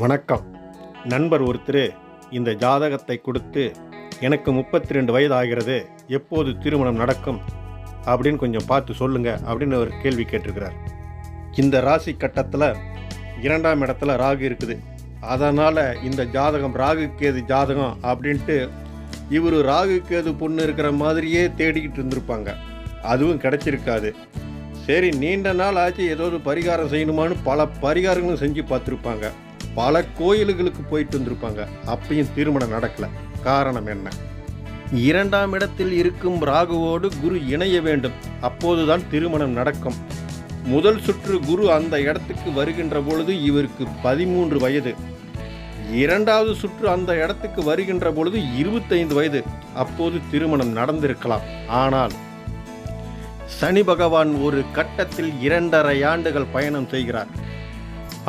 வணக்கம். நண்பர் ஒருத்தர் இந்த ஜாதகத்தை கொடுத்து, எனக்கு 32 வயது ஆகிறது, எப்போது திருமணம் நடக்கும் அப்படின்னு கொஞ்சம் பார்த்து சொல்லுங்க அப்படின்னு ஒரு கேள்வி கேட்டிருக்கிறார். இந்த ராசி கட்டத்தில் 2ஆம் இடத்துல ராகு இருக்குது. அதனால் இந்த ஜாதகம் ராகு கேது ஜாதகம் அப்படின்ட்டு இவர் ராகு கேது பொண்ணு இருக்கிற மாதிரியே தேடிக்கிட்டு இருந்திருப்பாங்க. அதுவும் கிடைச்சிருக்காது. சரி, நீண்ட நாள் ஆச்சு, ஏதாவது பரிகாரம் செய்யணுமான்னு பல பரிகாரங்களும் செஞ்சு பார்த்துருப்பாங்க. பல கோயில்களுக்கு போயிட்டு வந்திருப்பாங்க. அப்பயும் திருமணம் நடக்கலை. காரணம் என்ன? 2ஆம் இடத்தில் இருக்கும் ராகுவோடு குரு இணைய வேண்டும். அப்போதுதான் திருமணம் நடக்கும். முதல் சுற்று குரு அந்த இடத்துக்கு வருகின்ற பொழுது இவருக்கு 13 வயது. 2வது சுற்று அந்த இடத்துக்கு வருகின்ற பொழுது 25 வயது. அப்போது திருமணம் நடந்திருக்கலாம். ஆனால் சனி பகவான் ஒரு கட்டத்தில் 2.5 ஆண்டுகள் பயணம் செய்கிறார்.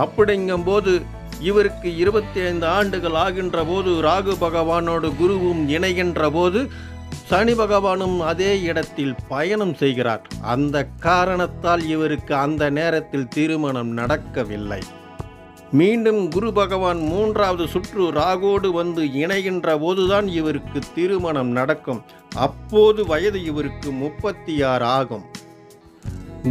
அப்படிங்கும்போது இவருக்கு 25 ஆண்டுகள் ஆகின்ற போது ராகு பகவானோடு குருவும் இணைகின்ற போது சனி பகவானும் அதே இடத்தில் பயணம் செய்கிறார். அந்த காரணத்தால் இவருக்கு அந்த நேரத்தில் திருமணம் நடக்கவில்லை. மீண்டும் குரு பகவான் 3வது சுற்று ராகுவோடு வந்து இணைகின்ற போதுதான் இவருக்கு திருமணம் நடக்கும். அப்போது வயது இவருக்கு 36 ஆகும்.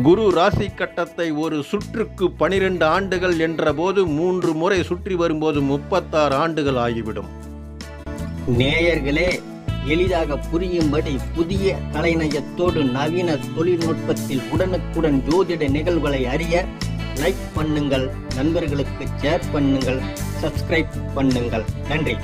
குரு ராசி கட்டத்தை ஒரு சுற்றுக்கு 12 ஆண்டுகள் என்ற போது 3 முறை சுற்றி வரும்போது 36 ஆண்டுகள் ஆகிவிடும். நேயர்களே, எளிதாக புரியும்படி புதிய கலைநயத்தோடு நவீன தொழில்நுட்பத்தில் உடனுக்குடன் ஜோதிட நிகழ்வுகளை அறிய லைக் பண்ணுங்கள், நண்பர்களுக்கு ஷேர் பண்ணுங்கள், சப்ஸ்கிரைப் பண்ணுங்கள். நன்றி.